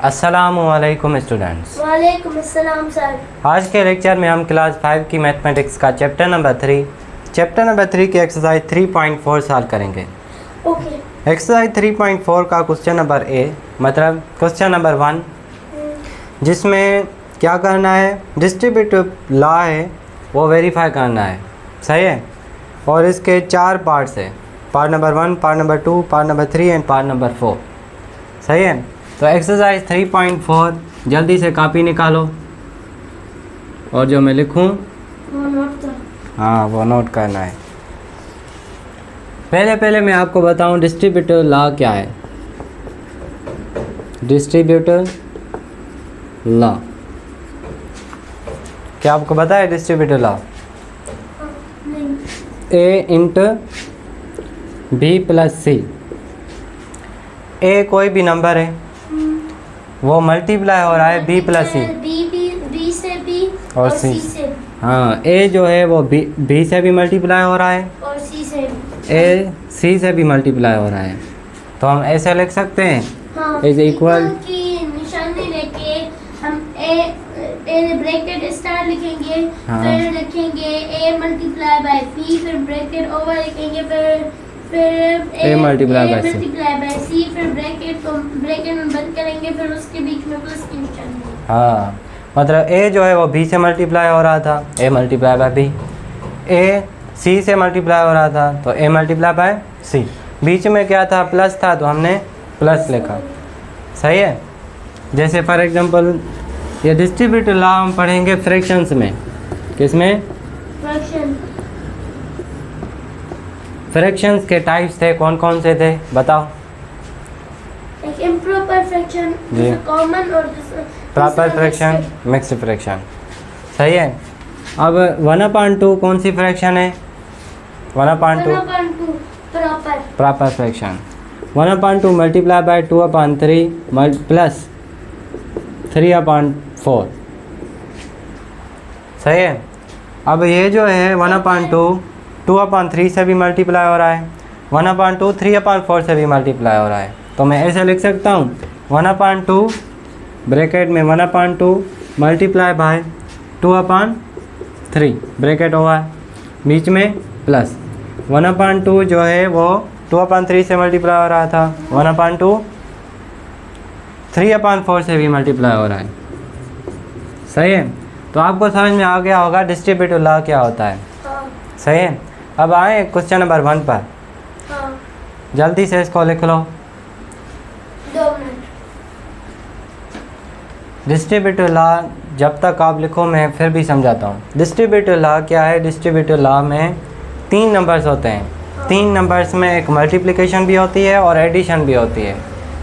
अस्सलामुअलैकुम स्टूडेंट्स। वालेकुम अस्सलाम सर। आज के लेक्चर में हम क्लास 5 की मैथमेटिक्स का चैप्टर नंबर 3 की एक्सरसाइज 3.4 सॉल्व करेंगे। ओके। एक्सरसाइज 3.4 का क्वेश्चन नंबर ए मतलब क्वेश्चन नंबर 1, जिसमें क्या करना है, डिस्ट्रीब्यूटिव लॉ है वो वेरीफाई करना है। सही है। और इसके 4 पार्ट्स है, part number 1, part number 2, part number 3 and part number 4। सही है। तो एक्सरसाइज 3.4 जल्दी से कॉपी निकालो और जो मैं लिखूं वो नोट कर। हाँ वो नोट करना है। पहले मैं आपको बताऊं डिस्ट्रीब्यूटिव लॉ क्या है। डिस्ट्रीब्यूटिव लॉ क्या आपको पता है? डिस्ट्रीब्यूटिव लॉ नहीं। ए इंटू बी प्लस सी। ए कोई भी नंबर है वो मल्टीप्लाई हो रहा है बी प्लस सी बी से बी और सी सी। से हाँ, ए जो है वो बी से भी मल्टीप्लाई हो रहा है और सी से भी। ए सी से भी मल्टीप्लाई हो रहा है। तो हम ऐसे लिख सकते हैं हाँ, इज इक्वल की निशानी लेके हम ए ब्रैकेट स्टार लिखेंगे। हाँ। फिर लिखेंगे ए मल्टीप्लाई बाय बी, फिर ब्रैकेट ओवर लिखेंगे, फिर A multiply by C। सी, फिर ब्रैकेट में बंद करेंगे, फिर उसके बीच में प्लस की निशानी। हाँ, मतलब ए जो है वो बी से मल्टीप्लाई हो रहा था, ए मल्टीप्लाई बाय बी। ए सी से मल्टीप्लाई हो रहा था तो ए मल्टीप्लाई बाय सी। बीच में क्या था? प्लस था तो हमने प्लस लिखा। सही है। जैसे फॉर एग्जांपल ये डिस्ट्रीब्यूटिव लॉ हम पढ़ेंगे फ्रैक्शंस में। किसमें? फ्रैक्शन। फ्रैक्शंस के टाइप्स थे, कौन कौन से थे बताओ? एक इम्प्रॉपर फ्रैक्शन, जी। कॉमन, और प्रॉपर फ्रैक्शन, मिक्स्ड फ्रैक्शन। सही है। अब 1/2 कौन सी फ्रैक्शन है? 1/2 proper fraction. 1/2 multiply by 2/3 plus 3/4। सही है। अब ये जो है 1/2 2/3 से भी मल्टीप्लाई हो रहा है, 1/2 3/4 से भी मल्टीप्लाई हो रहा है। तो मैं ऐसे लिख सकता हूँ 1/2 ब्रैकेट में 1/2 मल्टीप्लाई बाय 2/3 ब्रैकेट होगा, बीच में प्लस 1/2 जो है वो 2/3 से मल्टीप्लाई हो रहा था, 1/2 3/4 से भी मल्टीप्लाई हो रहा है। सही है। तो आपको समझ में आ गया होगा डिस्ट्रीब्यूटिव लॉ क्या होता है। सही है। अब आए क्वेश्चन नंबर 1 पर। हाँ। जल्दी से इसको लिख लो। 2 मिनट। डिस्ट्रीब्यूटिव लॉ जब तक आप लिखो मैं फिर भी समझाता हूँ। डिस्ट्रीब्यूटिव लॉ क्या है? डिस्ट्रीब्यूटिव लॉ में 3 नंबर्स होते हैं। 3 नंबर्स में एक मल्टीप्लिकेशन भी होती है और एडिशन भी होती है।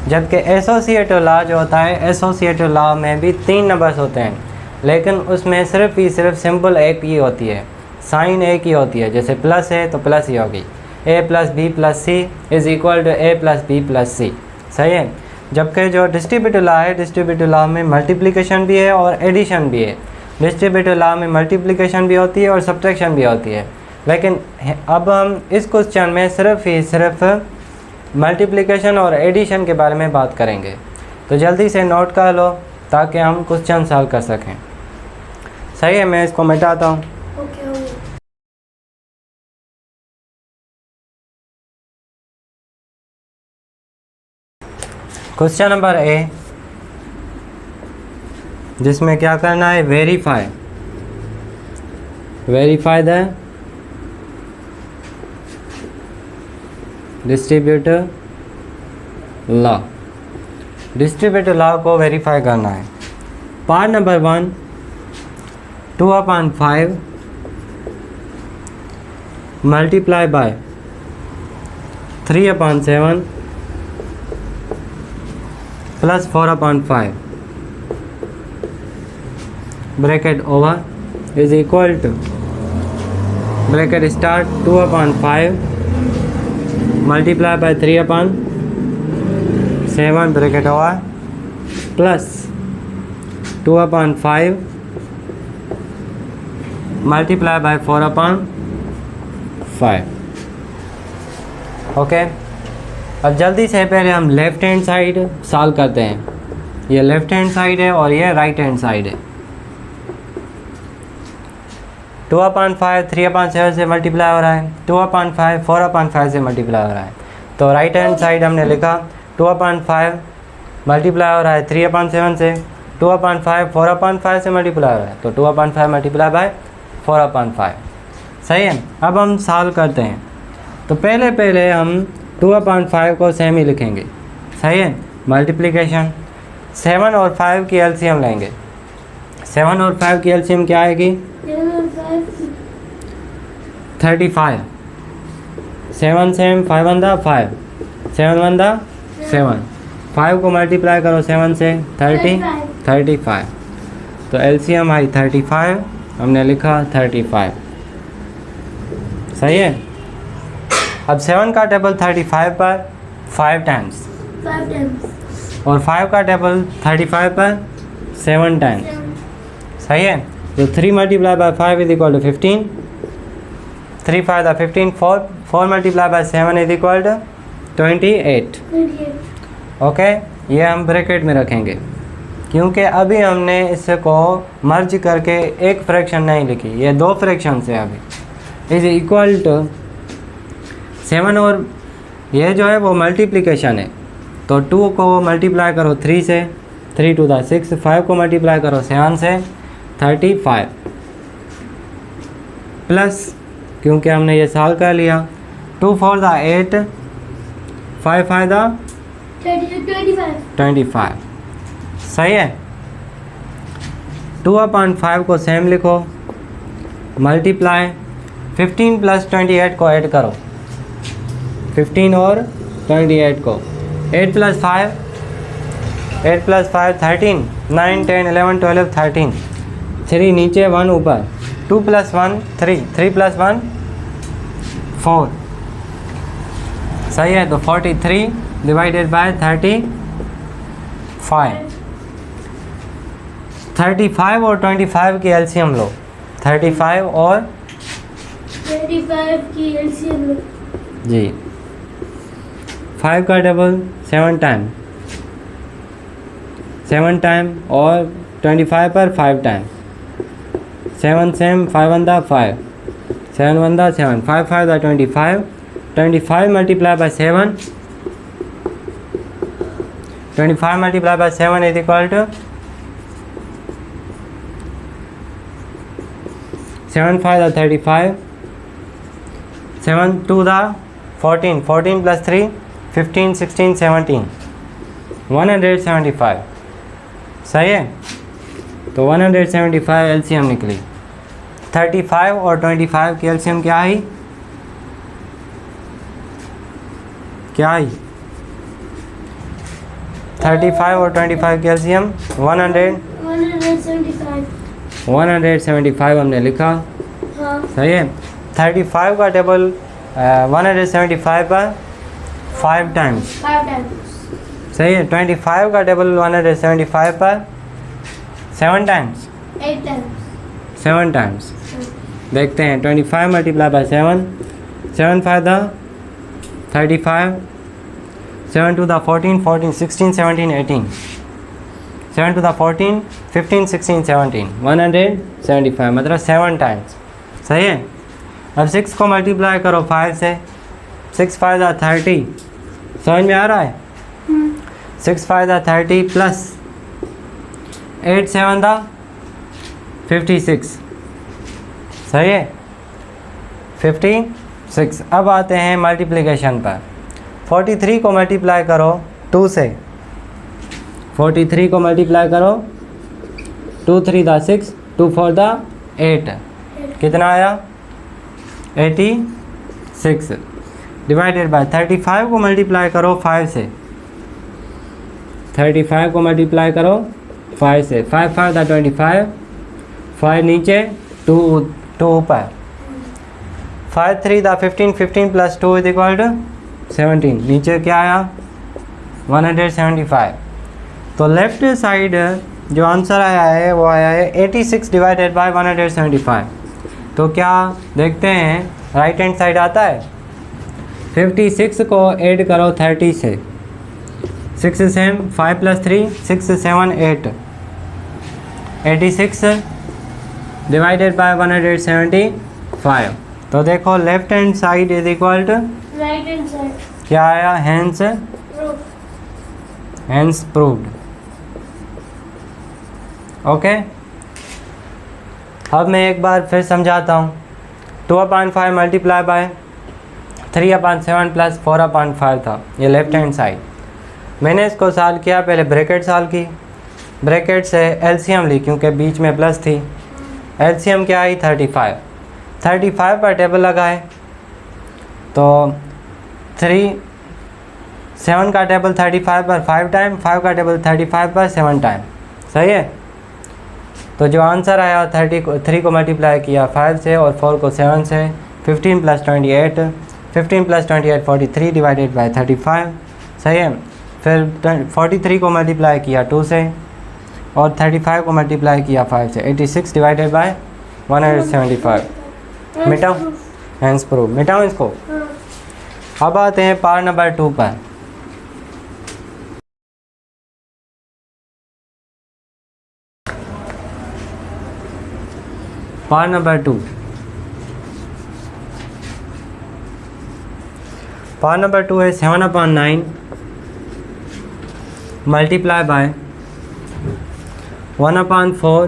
जबकि एसोसिएटिव लॉ जो होता है, एसोसिएटिव लॉ में भी 3 नंबर्स होते हैं, लेकिन उसमें सिर्फ सिंबल एक ही होती है, साइन एक ही होती है। जैसे प्लस है तो प्लस ही होगी, A plus B plus C is equal to A plus B plus C. सही है। जबकि जो डिस्ट्रीब्यूटिव लॉ है, डिस्ट्रीब्यूटिव लॉ में मल्टीप्लिकेशन भी है और एडिशन भी है। डिस्ट्रीब्यूटिव लॉ में मल्टीप्लिकेशन भी होती है और सब्ट्रैक्शन भी होती है। लेकिन अब हम इस क्वेश्चन में सिर्फ मल्टीप्लिकेशन और एडिशन के बारे में बात करेंगे। तो जल्दी से नोट कर लो ताकि हम क्वेश्चन सॉल्व कर सकें। सही है। मैं इसको मिटाता हूँ। ओके, हो गया। क्वेश्चन नंबर ए, जिसमें क्या करना है? Verify the distributive law. Distributive law को वेरीफाई करना है। Part number 1 2/5 multiply by 3/7 plus 4/5 bracket over is equal to bracket start 2/5 multiply by 3/7 bracket over plus 2/5 multiply by 4/5। Okay. अब जल्दी से पहले हम लेफ्ट हैंड साइड सॉल्व करते हैं। ये लेफ्ट हैंड साइड है और ये राइट हैंड साइड है। 2/5 3/7 से मल्टीप्लाई हो रहा है, 2/5 4/5 से मल्टीप्लाई हो रहा है। तो राइट हैंड साइड हमने लिखा 2/5 मल्टीप्लाई हो रहा है 3/7 से, 2/5 4/5 से मल्टीप्लाई हो रहा है, तो 2/5 मल्टीप्लाई बाय 4/5। सही है। अब हम सॉल्व करते हैं। तो पहले हम 2/5 को सेम ही लिखेंगे। सही है। मल्टीप्लिकेशन 7 और 5 की एलसीएम लेंगे। 7 और 5 की एलसीएम क्या आएगी? 35। 7 7 5 1 5, 7 1 7, 5 को मल्टीप्लाई करो 7 से 35। तो एलसीएम आई 35, हमने लिखा 35। सही है। अब 7 का टेबल 35 पर 5 टाइम्स और 5 का टेबल 35 पर 7 टाइम्स। सही है। तो 3 multiply by 5 is equal to 15, 3 5 15, 4 multiply by 7 is equal to 28। Okay, ये हम ब्रैकेट में रखेंगे क्योंकि अभी हमने इसको मर्ज करके एक फ्रैक्शन नहीं लिखी, ये 2 फ्रैक्शन है। अभी इज इक्वल टू 7 और ये जो है वो मल्टीप्लिकेशन है, तो 2 को मल्टीप्लाई करो 3 से, 3 2 6, 5 को मल्टीप्लाई करो 7 से 35 प्लस, क्योंकि हमने ये सॉल्व कर लिया, 2 4 8, 5 5 25। सही है। 2/5 को सेम लिखो, मल्टीप्लाई 15 प्लस 28 को ऐड करो, 15 और 28 को, 8 प्लस 5 13, 9 10 11 12 13, 3 नीचे 1 ऊपर, 2 प्लस 1 3, 3 प्लस 1 4। सही है। तो 43 डिवाइडेड बाय 35। 35 और 25 की एलसीएम लो, 35 और 25 की एलसीएम लो जी। 5 का डबल 7 टाइम, 7 टाइम और 25 पर 5 time, 7 same, 5 1 5, 7 1 7, 5 5 25, 25 multiply by 7, 25 multiply by 7 is equal to 7 5 35, 7 2 14, 14 plus 3 15 16 17, 175। सही है। तो 175 एलसीएम निकली। 35 और 25 की एलसीएम क्या आई? क्या आई? 35 और 25 की एलसीएम 175 हमने लिखा। हाँ। सही है। 35 का टेबल 175 पर 5 टाइम्स। सही है। 25 का टेबल 175 पर 7 टाइम्स, 7 टाइम्स। देखते हैं। 25 मल्टीप्लाई बाय 7, 7 5 35, 7 2 14, 14 16 17 18, 7 2 14 15 16 17, 175 मतलब 7 टाइम्स। सही है। अब 6 को मल्टीप्लाई करो 5 से, 6 5 30, समझ में आ रहा है? 6 5 30 प्लस 8 7 56। सही है। 56। अब आते हैं मल्टीप्लिकेशन पर। 43 को मल्टीप्लाई करो 2 से, 43 को मल्टीप्लाई करो 2 3 6, 2 4 8, कितना आया? 86 डिवाइडेड बाय 35 को मल्टीप्लाई करो 5 से, 35 को मल्टीप्लाई करो 5 से, 5 5 25, 5 नीचे 2 ऊपर, 5 3 15, 15 प्लस 2 इज इक्वल टू 17, नीचे क्या आया? 175। तो लेफ्ट साइड जो आंसर आया है वो आया है 86 डिवाइडेड बाय 175। तो क्या देखते हैं राइट हैंड साइड आता है? 56 को ऐड करो 30 से, 6 सेम, 5 + 3 6 7 8, 86 डिवाइडेड बाय 175। तो देखो left hand side is equal to right hand side. क्या आया? Hence proved. ओके, अब मैं एक बार फिर समझाता हूँ। 2/5 मल्टीप्लाई बाय 3/7 प्लस 4/5 था, ये लेफ्ट हैंड साइड। मैंने इसको सॉल्व किया, पहले ब्रैकेट सॉल्व की, ब्रैकेट से एलसीएम ली क्योंकि बीच में प्लस थी। एलसीएम क्या आई? 35 पर टेबल लगाए तो 7 का टेबल 35 पर 5 टाइम, 5 का टेबल 35 पर 7 टाइम। सही है। तो जो आंसर आया 3 को मल्टीप्लाई किया 5 से और 4 को 7 से, 15 + 28, 15 + 28 43 डिवाइडेड बाय 35। सही है। फिर 43 को मल्टीप्लाई किया 2 से और 35 को मल्टीप्लाई किया 5 से, 86 डिवाइडेड बाय 175। मिटाओ, हैंस प्रूव। मिटाओ इसको। अब आते हैं पार्ट नंबर 2 पर। Part number 2। पार्ट नंबर 2 है 7/9 multiply by 1/4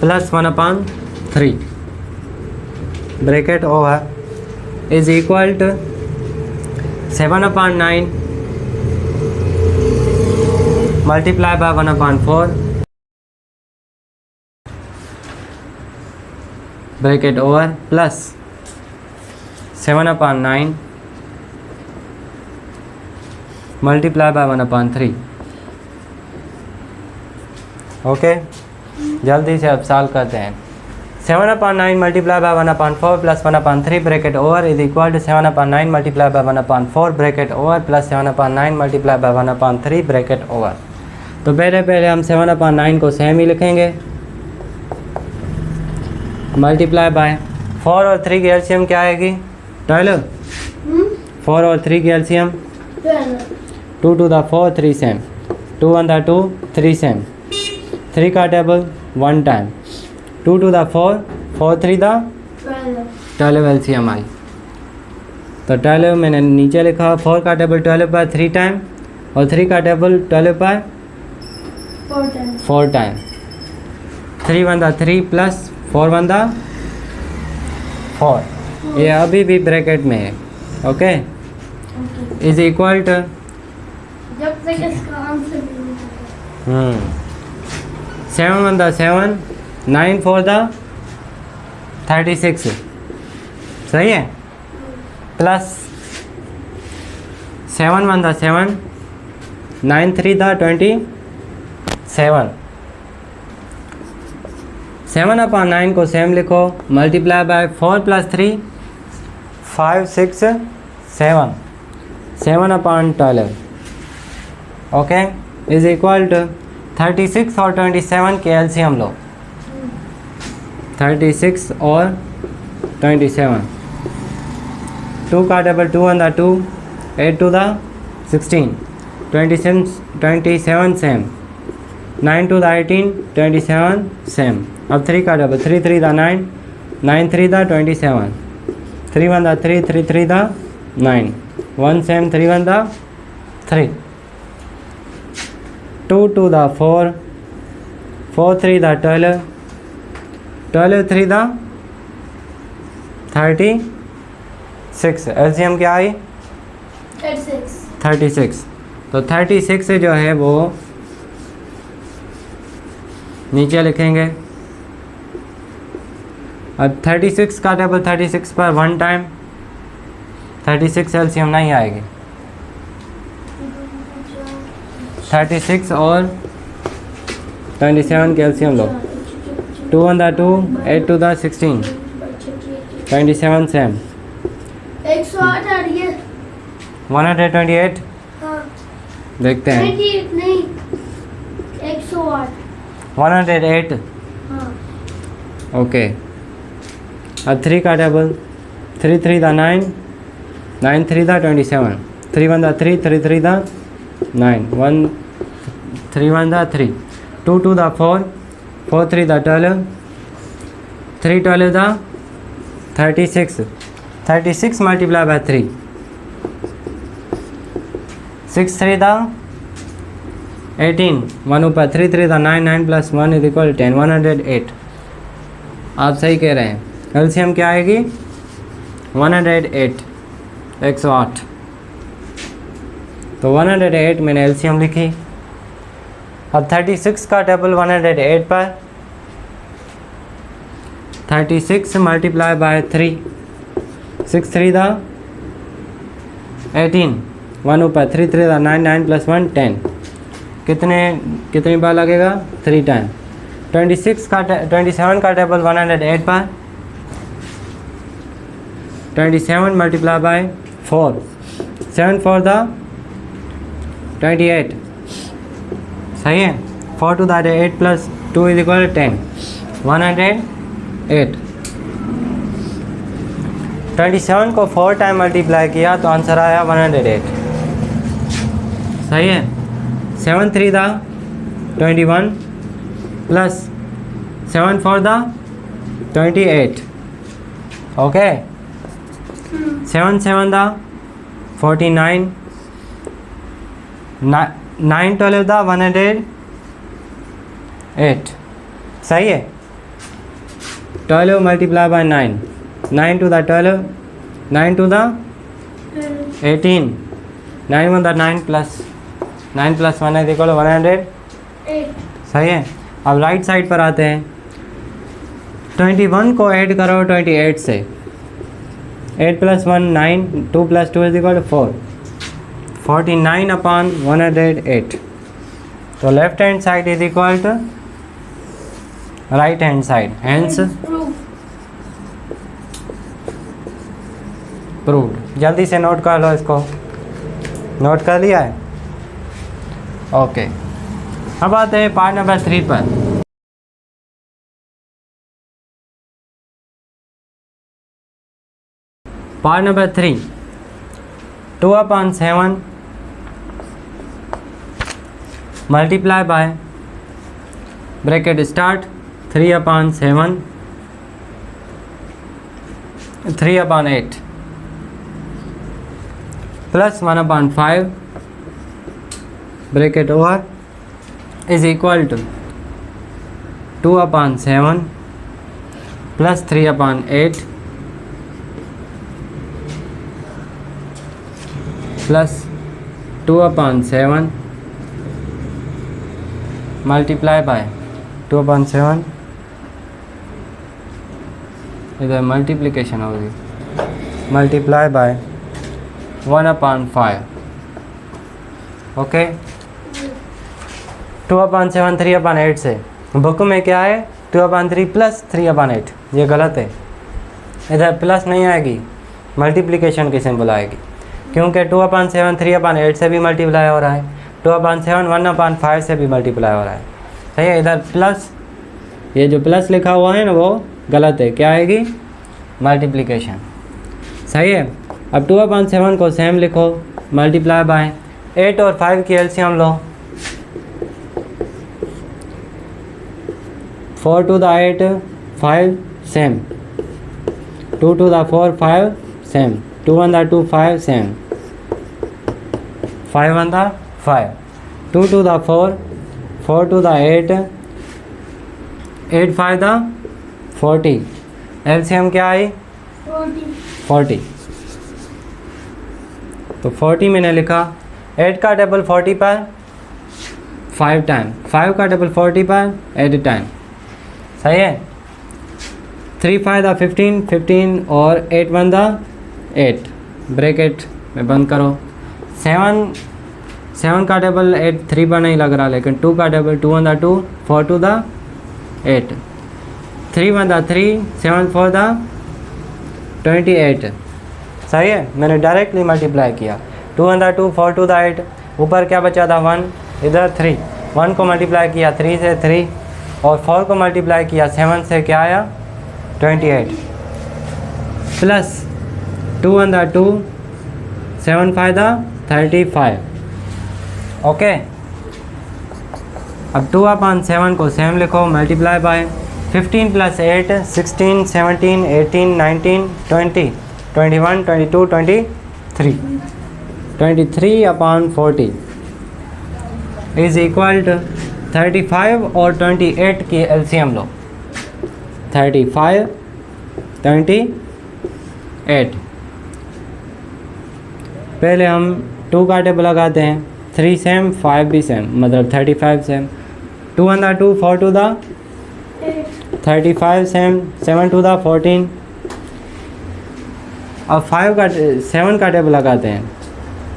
plus 1/3 bracket over is equal to 7/9 multiply by 1/4 bracket over plus 7/9 multiply by 1/3। Okay, जल्दी से अब सॉल्व करते हैं। 7/9 multiply by 1/4 plus 1/3 bracket over is equal to 7/9 multiply by 1/4 bracket over plus 7/9 multiply by 1/3 bracket over. तो पहले हम 7/9 को same ही लिखेंगे, मल्टीप्लाई बाय 4 और 3 की एलसीएम क्या आएगी? 12। 4 और 3 की LCM 2 to the 4 3 same, 2 1 the 2 3 same, 3 का table 1 time, 2 to the 4 4 3 the 12 LCM आई। तो 12 मैंने नीचे लिखा, 4 का टेबल 12 पर 3 टाइम और 3 का टेबल 12 पर 4 टाइम, 3 1 the 3 प्लस 4 1 the 4। ये अभी भी ब्रैकेट में है। ओके, इज इक्वल टू जब तक इसका आंसर नहीं 7 1 the 7, 9 4 the 36। सही है। Plus 7 1 the 7, 9 3 the 27। 7/9 को सेम लिखो, multiply by 4 + 3 5 6 7, 7/12। Okay, is equal to 36 और 27 के एलसीएम लो, 36 और 27, 2 का table 2 1 the 2, 8 2 the 16, 27 same, 9 2 the 18, 27 same. अब 3 का table 3 3 the 9, 9 3 the 27, 3 1 the 3, 3 3 the 9, 1 same, 3 1 the 3, 2 2 the 4, 4 3 the 12, 12 3 the 36। LCM क्या आई? 36। तो 36 जो है वो नीचे लिखेंगे। अब 36 का टेबल 36 पर 1 टाइम, 36 एलसीएम नहीं आएगी। 36 और 27 के LCM low, 2 1 the 2, 8 2 the 16, 27 same, 108 आ रही है। 128। हाँ। देखते हैं। नहीं 108। 108। हाँ। ओके, अब 3 का table 3 3 the 9, 9 3 the 27, 3 1 3, 3 3 9, 1 3 1 3, 2 2 4, 4 3 12, 3 12 36, 36 multiplied by 3, 6 3 18, 1 ऊपर 3 3 9, 9 plus 1 is equal to 10, 108। आप सही कह रहे हैं। एलसीएम क्या आएगी? 108, 108। तो 108 मैंने एलसीएम लिखी। अब 36 का टेबल 108 पर 36 मल्टीप्लाई बाय 3, 6 3 18, 1 ऊपर 3 3 9, 9 plus 1 10। कितनी बार लगेगा? 3 टाइम। 27 का टेबल 108 पर 27 मल्टीप्लाई बाय 4, 7 4 28। सही है। 4 to the 8 plus 2 is equal to 10, 108। 27 को 4 टाइम मल्टीप्लाई किया तो आंसर आया 108। सही है। 7 3 21 प्लस 7 4 28। ओके। 7 7 49, 9 12 108। सही है। 12 multiply by 9, 9 to the 12, 9 to the 18, 9 1 9 plus 9 plus 1 is equal to 108। सही है। अब राइट साइड पर आते हैं। 21 को ऐड करो 28 से, 8 plus 1 9, 2 plus 2 is equal to 4, 49 upon 108। तो left hand side is equal to right hand side, hence proved. जल्दी से नोट कर लो इसको। नोट कर लिया है? ओके। अब आते हैं पार्ट नंबर 3 पर। Part number 3, 2/7 multiply by bracket start 3/7, 3/8 plus 1/5 bracket over is equal to 2/7 plus 3/8 plus 2/7 multiply by 2/7, इधर मल्टीप्लिकेशन होगी, मल्टीप्लाई बाय 1/5। ओके। 2/7 3/8 से बुक में क्या है? 2/3 प्लस 3/8। ये गलत है। इधर प्लस नहीं आएगी, मल्टीप्लिकेशन की सिंबल आएगी, क्योंकि 2/7 3/8 से भी मल्टीप्लाई हो रहा है, 2/7 1/5 से भी मल्टीप्लाई हो रहा है। सही है। इधर प्लस, ये जो प्लस लिखा हुआ है ना वो गलत है। क्या आएगी? मल्टीप्लिकेशन। सही है। अब 2/7 को सेम लिखो, मल्टीप्लाई बाय 8 और 5 की LCM low. 4 to the 8 5 same, 2 to the 4 5 same, 2 1 the 2 5 same, 5 1 the 5, 2 to the 4, 4 to the 8, 8 5 the 40। LCM क्या आई? 40। तो 40 मैंने लिखा। 8 का टेबल 40 पर 5 टाइम, 5 का टेबल 40 पर 8 टाइम। सही है। 3 5 the 15, 15 और 8 1 the 8 ब्रैकेट में बंद करो। 7 का टेबल 8 3 पर नहीं लग रहा, लेकिन 2 का table 2 1 the 2, 4 2 the 8, 3 1 the 3, 7 4 the 28। सही है। मैंने डायरेक्टली मल्टीप्लाई किया। 2 1 the 2, 4 2 the 8, ऊपर क्या बचा था? 1, इधर 3, 1 को मल्टीप्लाई किया 3 से 3, और 4 को मल्टीप्लाई किया 7 से, क्या आया? 28 प्लस 2 1 the 2, 7 5 the 35। ओके, अब 2/7 को सेम लिखो, multiply bye 15 + 8 16 17 18 19 20 21 22 23 23/40 is equal to 35 और 28 की एलसीएम लो। 35 28, पहले हम 2 का टेबल लगाते हैं। 3 सेम 5 भी सेम, मतलब 35 सेम। 2 × 2 4 × 35 सेम, 7 × 14। अब 7 का टेबल लगाते हैं।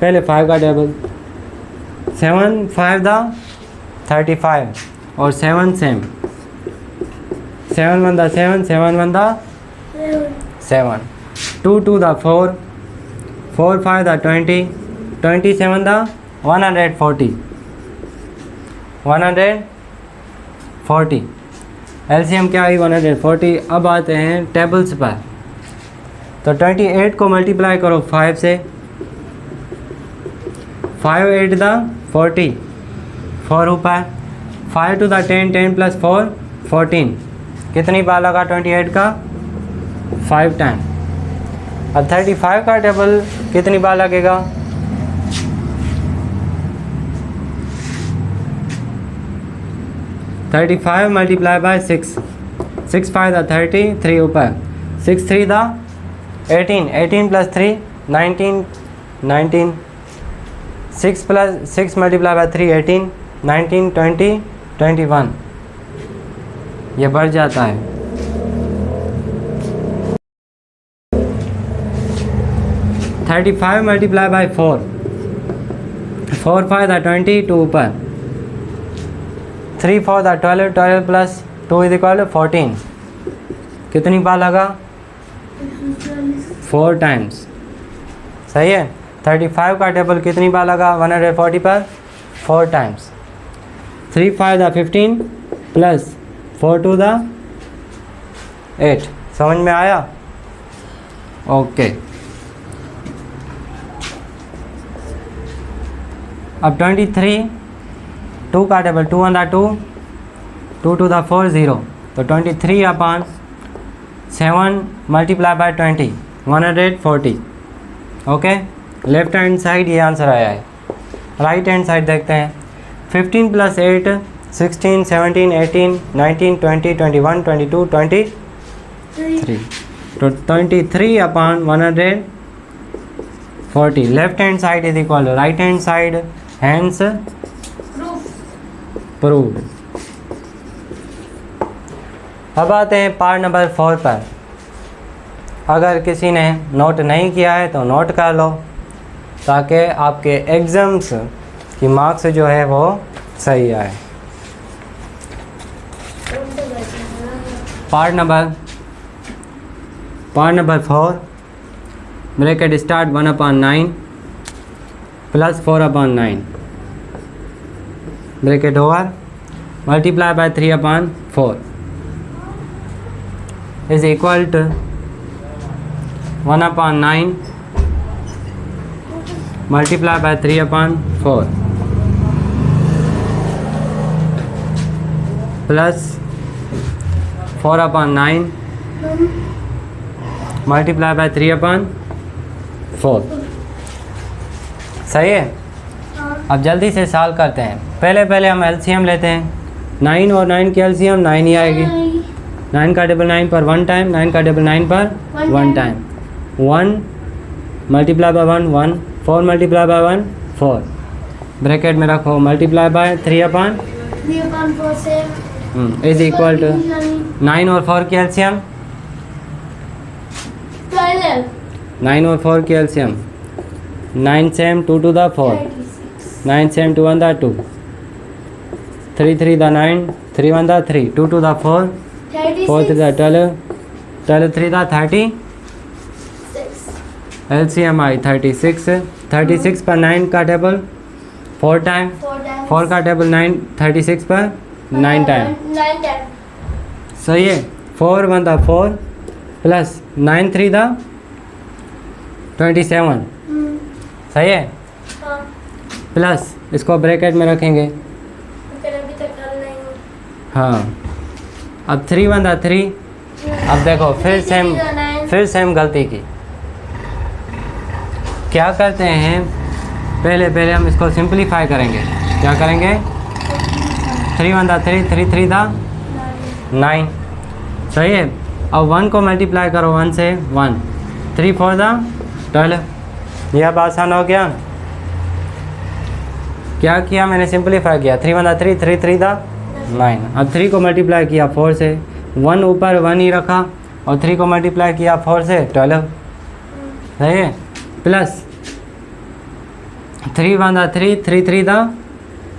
पहले 5 का टेबल, 7 5 35 और 7 सेम। 7 × 7 7 × 7, 2 2 4 4 5 20 27 140 140। एलसीएम क्या आई? 140। अब आते हैं टेबल्स पर, तो 28 को मल्टीप्लाई करो 5 से। 5 8 40 4 ऊपर, 5 2 10 10 + 4 14। कितनी बार लगा 28 का? 5 टाइम। अब 35 का टेबल कितनी बार लगेगा? 35 मल्टीप्लाई बाय 6, 6 5 30, 3 ऊपर, 6 3 18, 18 + 3 19 19, 6 + 6 मल्टीप्लाई बाय 3 18 19 20 21, ये बढ़ जाता है। 35 मल्टीप्लाई बाय 4, 4 5 20, 2 ऊपर, 3 4 12, 12 + 2 = 14। कितनी बार लगा? 4 टाइम्स। सही है। 35 का टेबल कितनी बार लगा 140 पर? 4 टाइम्स। 3 5 15 + 4 2 8। समझ में आया? ओके। अब 23, 2 का टेबल, 2 × 2 2 2 4 0, तो 23/7 multiply by 20 140। Okay, left hand side ये आंसर आया है। राइट हैंड साइड देखते हैं। 15 + 8 16 17 18 19 20 21 22 23, तो 23/140। Left hand side is equal to right hand side, hands proved. अब आते हैं पार्ट नंबर 4 पर। अगर किसी ने नोट नहीं किया है तो नोट कर लो, ताकि आपके एग्ज़ाम्स की मार्क्स जो है वो सही आए। Part number 4, bracket start 1/9 + 4/9, bracket over, multiply by 3/4 is equal to 1/9 multiply by 3/4 plus 4/9 multiply by 3/4। सही है। अब जल्दी से सॉल्व करते हैं। पहले हम एलसीएम लेते हैं। 9 और 9 की एलसीएम 9 ही आएगी। 9 का टेबल 9 पर 1 टाइम, 9 का टेबल 9 पर 1 time. 1 multiply by 1 1, 4 multiply by 1 4, bracket में रखो, multiply by 3/4 is equal to 9 और 4 की एलसीएम 9 और 4 की एलसीएम 9 सेम 2 2 4, 9 सेम 2 1 2, 3 3 9, 3 1 3, 2 2 4, 4 3 12, 12 3 30, एलसीएम आई 36। 36 पर 9 का टेबल 4 टाइम, 4 का टेबल 9, 36 पर 9 टाइम। सही है। 4 1 4 प्लस 9 3 27। सही है। हाँ प्लस इसको ब्रैकेट में रखेंगे। फिर अभी तक हल नहीं हुआ। हाँ, अब 3 1 3। अब देखो फिर सेम गलती की। क्या करते हैं, पहले हम इसको सिंपलीफाई करेंगे। क्या करेंगे? 3 1 3, 3 3 9। सही है। अब 1 को मल्टीप्लाई करो 1 से 1, 3 4 12। ये अब आसान हो गया। क्या किया मैंने? सिंपलीफाई किया। 3 1 3, 3 3 9। अब 3 को मल्टीप्लाई किया 4 से, 1 ऊपर 1 ही रखा और 3 को मल्टीप्लाई किया 4 से 12। सही है। प्लस 3 1 3, 3 3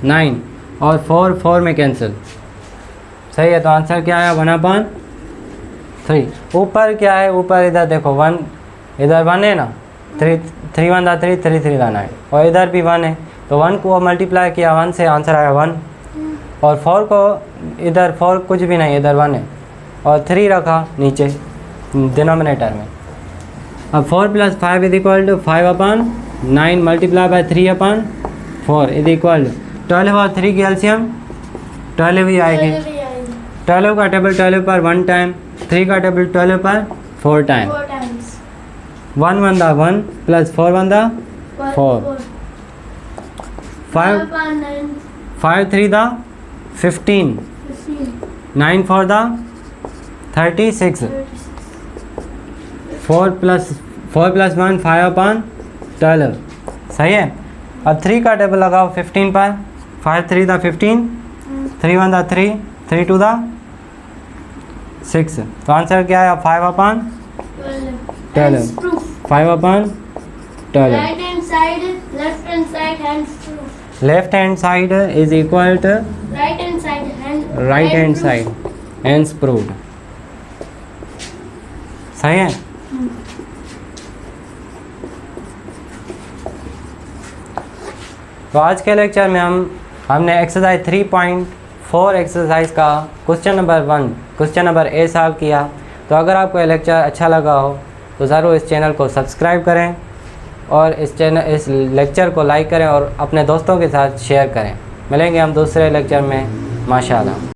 9 और 4 4 में कैंसिल। सही है। तो आंसर क्या आया? 1/3। ऊपर क्या है? ऊपर इधर देखो 1, इधर 1 है ना, 3 1 3, 3 3 9 और इधर भी 1 है। तो 1 को मल्टीप्लाई किया 1 से, आंसर आया 1। और 4 को इधर 4 कुछ भी नहीं, इधर 1 है और 3 रखा नीचे डिनोमिनेटर में। अब 4 + 5 = 5/9 मल्टीप्लाई बाय 3/4 = 12 और 3 की एलसीएम 12 ही आएगी। 12 का टेबल 12 पर 1 टाइम, 3 का टेबल 12 पर 4 टाइम। 1 1 1 + 4 1 4। 5 3 15, 9 4 36। 4 + 1 5/12। सही है। अब 3 का टेबल लगाओ 15 पर। 5 3 15, 3 1 3, 3 2 6। तो आंसर क्या है? 5/12। 5/12। Right hand side, left hand side, hands proof. Left hand side is equal to Right hand side, hand. Right hand proof. Side, hands proved. सही है। तो आज के लेक्चर में हमने एक्सरसाइज 3.4 एक्सरसाइज का question number 1, question number A solve किया। तो अगर आपको ये लेक्चर अच्छा लगा हो तो ज़रूर इस चैनल को सब्सक्राइब करें और इस लेक्चर को लाइक करें और अपने दोस्तों के साथ शेयर करें। मिलेंगे हम दूसरे लेक्चर में। माशाअल्लाह।